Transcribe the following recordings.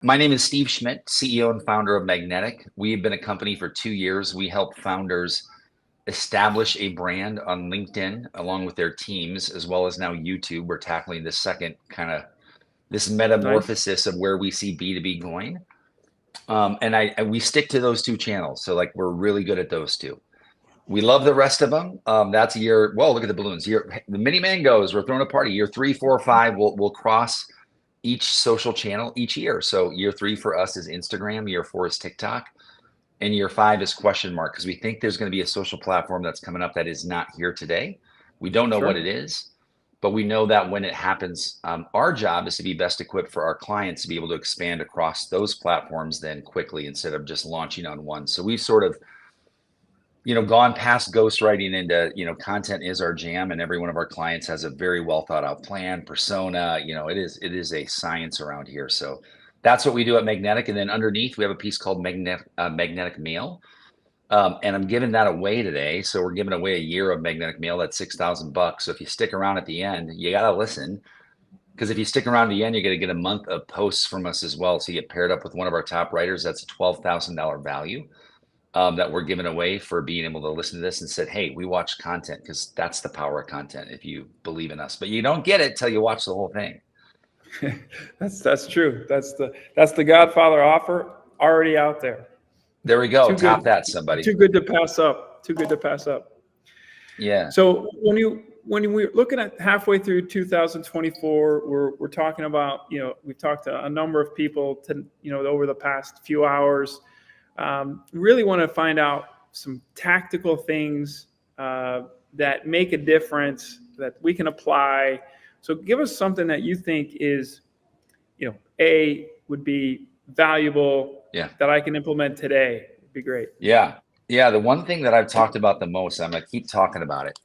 My name is Steve Schmidt, CEO and founder of Magnetic. We've been a company for 2 years. We help founders establish a brand on LinkedIn along with their teams, as well as now YouTube. We're tackling the second kind of this Nice. metamorphosis of where we see B2B going. And we stick to those two channels. So like we're really good at those two. We love the rest of them. That's year. Well, look at the balloons. The ManyMangoes. We're throwing a party. Year 3, 4, 5. We'll cross each social channel each year. So year 3 for us is Instagram. Year 4 is TikTok, and year 5 is question mark, because we think there's going to be a social platform that's coming up that is not here today. We don't know what it Sure. is, but we know that when it happens, our job is to be best equipped for our clients to be able to expand across those platforms then quickly instead of just launching on one. So we've sort of gone past ghostwriting into, content is our jam, and every one of our clients has a very well thought out plan, persona. It is a science around here. So that's what we do at Magnetic. And then underneath, we have a piece called Magnetic Mail. And I'm giving that away today. So we're giving away a year of Magnetic Mail. That's $6,000. So if you stick around at the end, you got to listen. Because if you stick around at the end, you're going to get a month of posts from us as well. So you get paired up with one of our top writers. That's a $12,000 value that we're giving away for being able to listen to this and said, hey, we watch content, because that's the power of content if you believe in us. But you don't get it till you watch the whole thing. That's true. That's the Godfather offer already out there. There we go. Too Top good. that, somebody. Too good to pass up. Too good to pass up. Yeah. So when we're looking at halfway through 2024, we're talking about, we've talked to a number of people over the past few hours. Really want to find out some tactical things that make a difference that we can apply. So give us something that you think is, would be valuable, that I can implement today. It'd be great. Yeah. The one thing that I've talked about the most, I'm going to keep talking about it,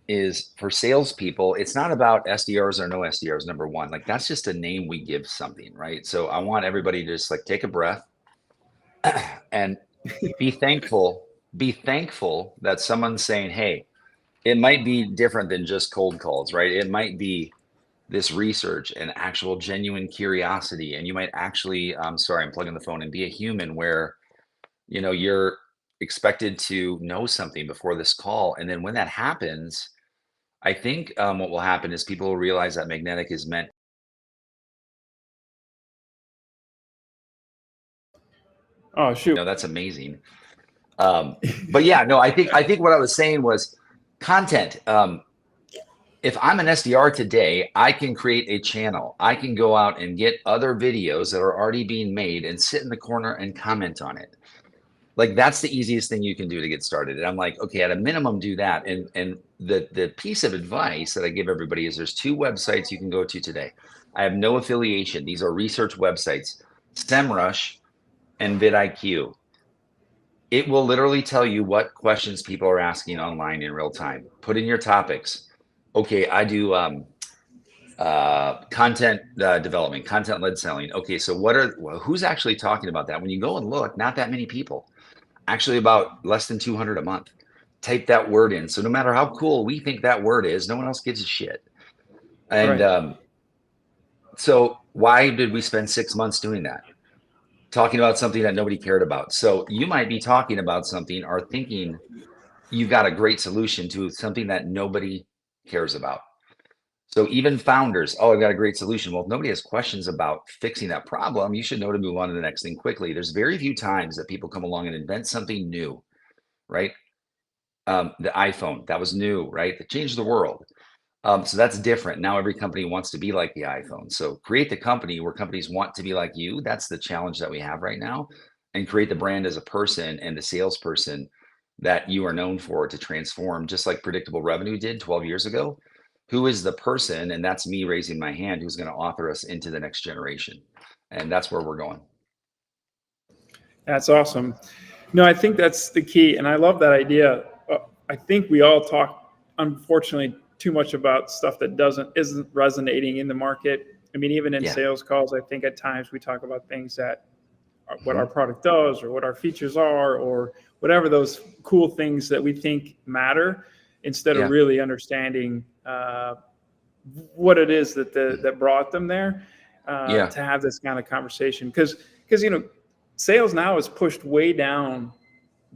is for salespeople, it's not about SDRs or no SDRs, number one. Like, that's just a name we give something, right? So I want everybody to just like take a breath and be thankful. Be thankful that someone's saying, hey, it might be different than just cold calls, right? It might be this research and actual genuine curiosity. And you might actually, sorry, I'm plugging the phone, and be a human where, you're expected to know something before this call. And then when that happens, I think what will happen is people will realize that Magnetic is meant. Oh, shoot. That's amazing. But yeah, no, I think what I was saying was content. If I'm an SDR today, I can create a channel. I can go out and get other videos that are already being made and sit in the corner and comment on it. Like, that's the easiest thing you can do to get started. And I'm like, okay, at a minimum, do that. And the piece of advice that I give everybody is there's 2 websites you can go to today. I have no affiliation. These are research websites, SEMrush and vidIQ. It will literally tell you what questions people are asking online in real time. Put in your topics. Okay, I do content development, content-led selling. Okay, so who's actually talking about that? When you go and look, not that many people. Actually, about less than 200 a month. Type that word in. So no matter how cool we think that word is, no one else gives a shit. And Right. so why did we spend 6 months doing that? Talking about something that nobody cared about. So you might be talking about something or thinking you've got a great solution to something that nobody cares about. So even founders, oh, I've got a great solution. Well, if nobody has questions about fixing that problem, you should know to move on to the next thing quickly. There's very few times that people come along and invent something new, right? The iPhone, that was new, right? That changed the world. So that's different. Now every company wants to be like the iPhone. So create the company where companies want to be like you. That's the challenge that we have right now. And create the brand as a person and the salesperson that you are known for to transform, just like predictable revenue did 12 years ago. Who is the person? And that's me raising my hand, who's going to author us into the next generation. And that's where we're going. That's awesome. No, I think that's the key. And I love that idea. I think we all talk, unfortunately, too much about stuff that isn't resonating in the market. I mean, even in Yeah. sales calls, I think at times we talk about things that what our Mhm. product does or what our features are or whatever those cool things that we think matter, instead of Yeah. really understanding what it is that brought them there. Yeah. to have this kind of conversation, because sales now is pushed way down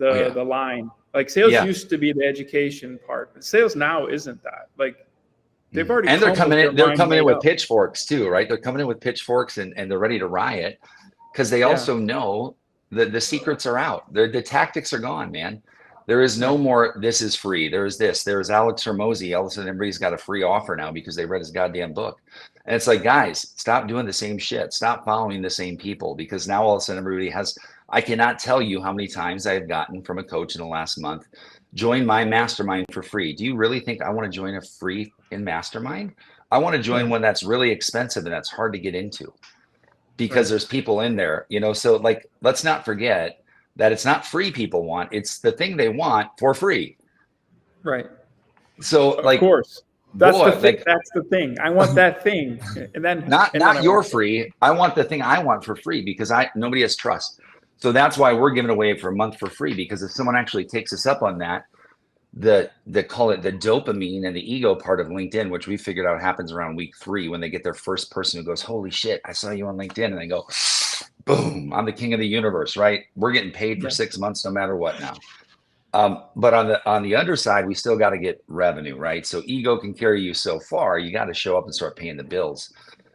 Oh the yeah. line. Like sales Yeah. used to be the education part. Sales now isn't that. Like they've Mhm. already And they're come with coming their in, they're mind coming in made with up. pitchforks too, right? They're coming in with pitchforks and they're ready to riot because they Yeah. also know that the secrets are out. The tactics are gone, man. There is no Right. more, this is free. There is this. There is Alex Hormozy. All of a sudden, everybody's got a free offer now because they read his goddamn book. And it's like, guys, stop doing the same shit. Stop following the same people because now all of a sudden everybody has, I cannot tell you how many times I have gotten from a coach in the last month, join my mastermind for free. Do you really think I want to join a free in mastermind? I want to join Right. one that's really expensive and that's hard to get into because Right. there's people in there, so like let's not forget that it's not free people want, it's the thing they want for free. Right. So Of like, course. That's the boy, thing. like That's the thing. I want that thing, and then not I your want free. I want the thing I want for free because nobody has trust. So that's why we're giving away for a month for free, because if someone actually takes us up on that, the call it the dopamine and the ego part of LinkedIn, which we figured out happens around week 3 when they get their first person who goes, holy shit, I saw you on LinkedIn, and they go, boom, I'm the king of the universe, right? We're getting paid for yeah. 6 months no matter what now. But on the underside, we still got to get revenue, right? So ego can carry you so far. You got to show up and start paying the bills.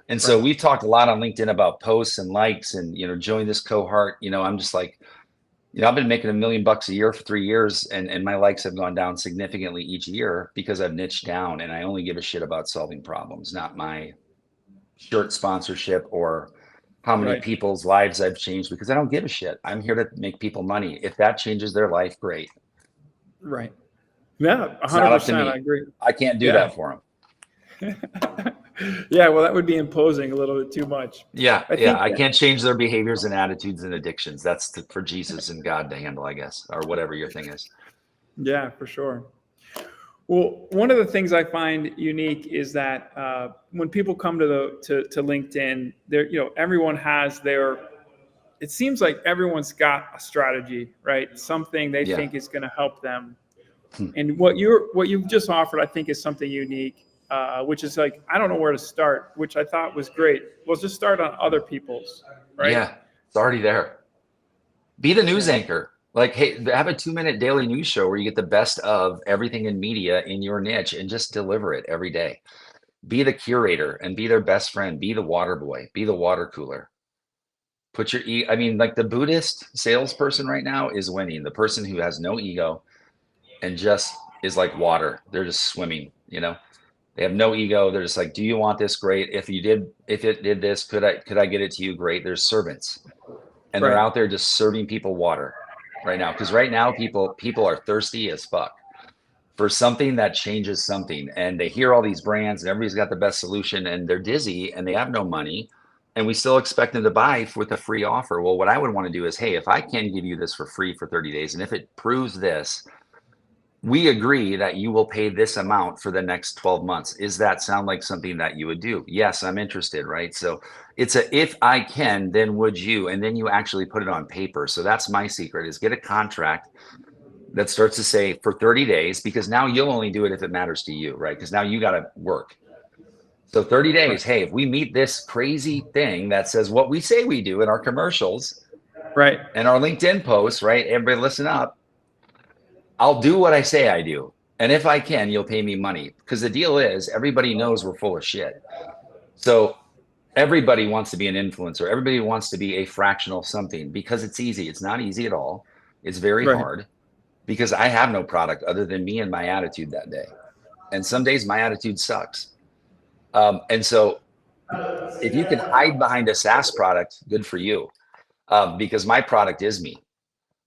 And so Right. we've talked a lot on LinkedIn about posts and likes and join this cohort. I'm just like, I've been making $1 million a year for 3 years, and my likes have gone down significantly each year because I've niched down and I only give a shit about solving problems, not my shirt sponsorship or how many Right. people's lives I've changed, because I don't give a shit. I'm here to make people money. If that changes their life, great. Right. Yeah. It's not up to 100%. I me. agree. I can't do Yeah. that for them. Yeah. Well, that would be imposing a little bit too much. Yeah, I yeah. think I that, can't change their behaviors and attitudes and addictions. That's for Jesus and God to handle, I guess, or whatever your thing is. yeah, for sure. Well, one of the things I find unique is that when people come to LinkedIn, there, everyone has their. It seems like everyone's got a strategy, right? Something they Yeah. think is going to help them. Hmm. And what you've just offered, I think, is something unique, which is like, I don't know where to start, which I thought was great. Well, just start on other people's, right? Yeah, it's already there. Be the news Yeah. anchor. Like, hey, have a 2-minute daily news show where you get the best of everything in media in your niche and just deliver it every day. Be the curator and be their best friend. Be the water boy. Be the water cooler. Put your I mean, like the Buddhist salesperson right now is winning. The person who has no ego and just is like water. They're just swimming, They have no ego. They're just like, do you want this? Great. If it did this, could I get it to you? Great. There's servants. And they're Right. out there just serving people water right now. Because right now people are thirsty as fuck for something that changes something. And they hear all these brands and everybody's got the best solution and they're dizzy and they have no money. And we still expect them to buy with a free offer. Well, what I would want to do is, hey, if I can give you this for free for 30 days, and if it proves this, we agree that you will pay this amount for the next 12 months. Is that sound like something that you would do? Yes, I'm interested, right? So it's a, if I can, then would you? And then you actually put it on paper. So that's my secret, is get a contract that starts to say for 30 days, because now you'll only do it if it matters to you, right? Because now you got to work. So 30 Right. days, hey, if we meet this crazy thing that says what we say we do in our commercials Right. and our LinkedIn posts, right? Everybody listen up. I'll do what I say I do. And if I can, you'll pay me money. Because the deal is, everybody knows we're full of shit. So everybody wants to be an influencer. Everybody wants to be a fractional something because it's easy. It's not easy at all. It's very Right. hard because I have no product other than me and my attitude that day. And some days my attitude sucks. And so if you can hide behind a SaaS product, good for you. Because my product is me.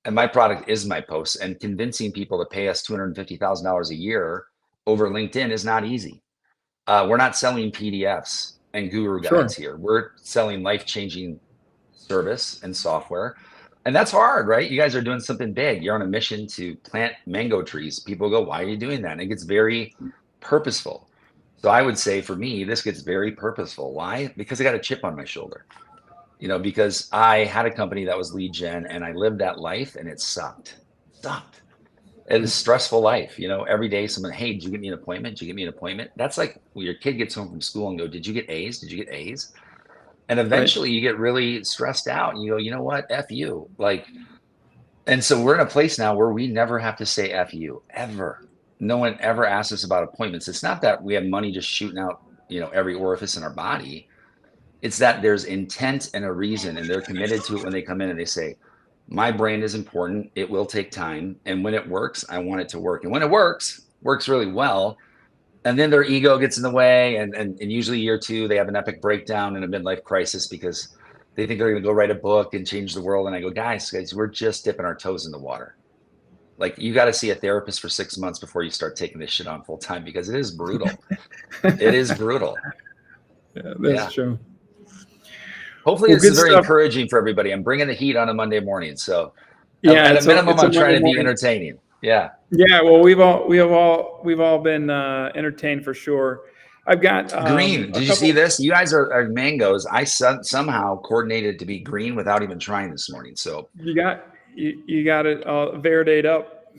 And my product is my posts, and convincing people to pay us $250,000 a year over LinkedIn is not easy. We're not selling PDFs and guru guides Sure. here. We're selling life-changing service and software. And that's hard, right? You guys are doing something big. You're on a mission to plant mango trees. People go, why are you doing that? And it gets very purposeful. So I would say for me, this gets very purposeful. Why? Because I got a chip on my shoulder. Because I had a company that was lead gen and I lived that life and it sucked. Sucked. It is a stressful life. Every day someone, hey, did you get me an appointment? Did you get me an appointment? That's like when your kid gets home from school and go, did you get A's? Did you get A's? And Right. eventually you get really stressed out and you go, you know what? F you. Like, and so we're in a place now where we never have to say F you ever. No one ever asks us about appointments. It's not that we have money just shooting out, every orifice in our body. It's that there's intent and a reason, and they're committed to it when they come in and they say, my brand is important. It will take time. And when it works, I want it to work. And when it works really well. And then their ego gets in the way. And usually year two, they have an epic breakdown and a midlife crisis because they think they're going to go write a book and change the world. And I go, guys, we're just dipping our toes in the water. Like, you got to see a therapist for 6 months before you start taking this shit on full time, because it is brutal. It is brutal. Yeah, Yeah. that's true. Hopefully Well, this good is very stuff. encouraging for everybody. I'm bringing the heat on a Monday morning. So Yeah, at a minimum, it's a I'm Monday trying to be morning. entertaining. Yeah. Yeah, well, we've all been entertained for sure. I've got Green. a Did you see couple. this? You guys are mangoes. I somehow coordinated to be green without even trying this morning. So, You got it Veridate up.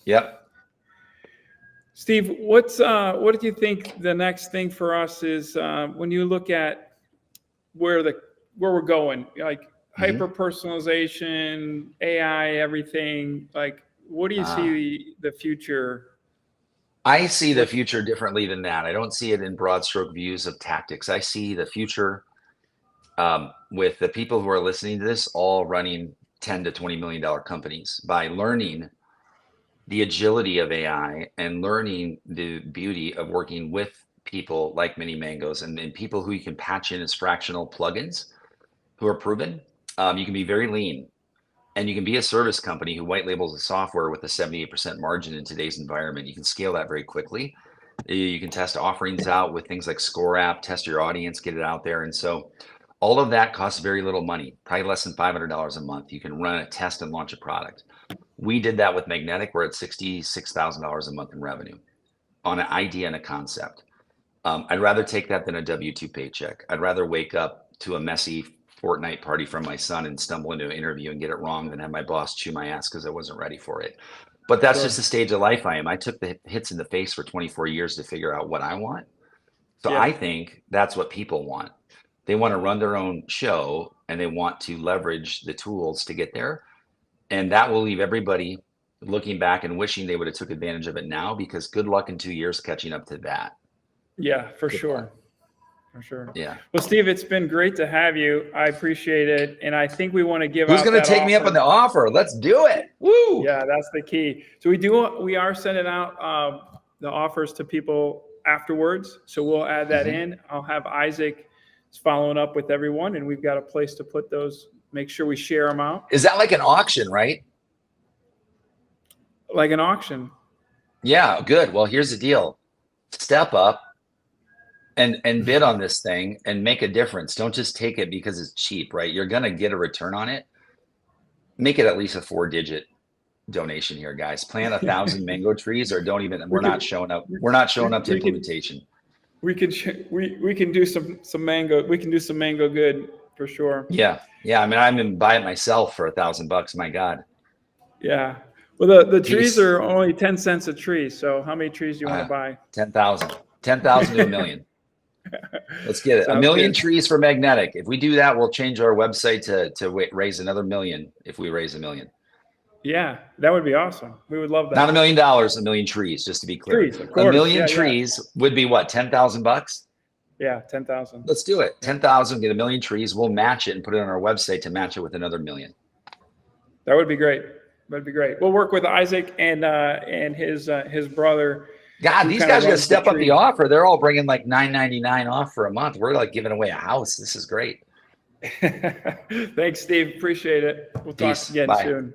yep. Steve, what do you think the next thing for us is when you look at where the where we're going, like hyper Mhm. personalization, AI, everything? Like, what do you Uh, see the future? I see the What? future differently than that. I don't see it in broad stroke views of tactics. I see the future with the people who are listening to this all running 10 to $20 million companies by learning the agility of AI and learning the beauty of working with people like ManyMangoes and people who you can patch in as fractional plugins who are proven. You can be very lean, and you can be a service company who white labels a software with a 78% margin in today's environment. You can scale that very quickly. You can test offerings out with things like Score App, test your audience, get it out there. And so all of that costs very little money, probably less than $500 a month. You can run a test and launch a product. We did that with Magnetic. We're at $66,000 a month in revenue on an idea and a concept. I'd rather take that than a W-2 paycheck. I'd rather wake up to a messy Fortnite party from my son and stumble into an interview and get it wrong than have my boss chew my ass because I wasn't ready for it. But that's just Sure. the stage of life I am. I took the hits in the face for 24 years to figure out what I want. So Yeah. I think that's what people want. They want to run their own show and they want to leverage the tools to get there. And that will leave everybody looking back and wishing they would have took advantage of it now, because good luck in 2 years catching up to that. Yeah, for Good luck. sure. For sure. Yeah. Well, Steve, it's been great to have you. I appreciate it. And I think we want to give Who's out going to that take me up on offer. the offer? Let's do it. Woo. Yeah, that's the key. So we are sending out the offers to people afterwards. So we'll add that Mhm. in. I'll have Isaac following up with everyone, and we've got a place to put those. Make sure we share them out Is that like an auction, right? like an auction. Yeah, good. Well, here's the deal. Step up and bid on this thing and make a difference. Don't just take it because it's cheap, right? You're going to get a return on it. Make it at least a 4-digit donation here, guys. Plant 1,000 mango trees, or don't even. We We're could not showing up. We're not showing up to we could implementation. we can do some mango. We can do some mango good for sure. Yeah, yeah. I mean, I'm gonna buy it myself for $1,000. My God. Yeah. Well, the trees Peace. are only 10 cents a tree. So how many trees do you want to buy? 10,000. 10,000 to a million. Let's get it. A Sounds million good. trees for Magnetic. If we do that, we'll change our website to raise another million. If we raise a million, Yeah, that would be awesome. We would love not that. $1 million, a million trees. Just to be clear, Trees, of a course. million Yeah, yeah. trees would be what, $10,000? Yeah, 10,000. Let's do it. Yeah. 10,000, get a million trees. We'll match it and put it on our website to match it with another million. That would be great. That'd be great. We'll work with Isaac and his brother. God, Who these kind of guys got to runs the step up the tree. offer. They're all bringing like $9.99 off for a month. We're like giving away a house. This is great. Thanks, Steve. Appreciate it. We'll talk Peace. again Bye. soon.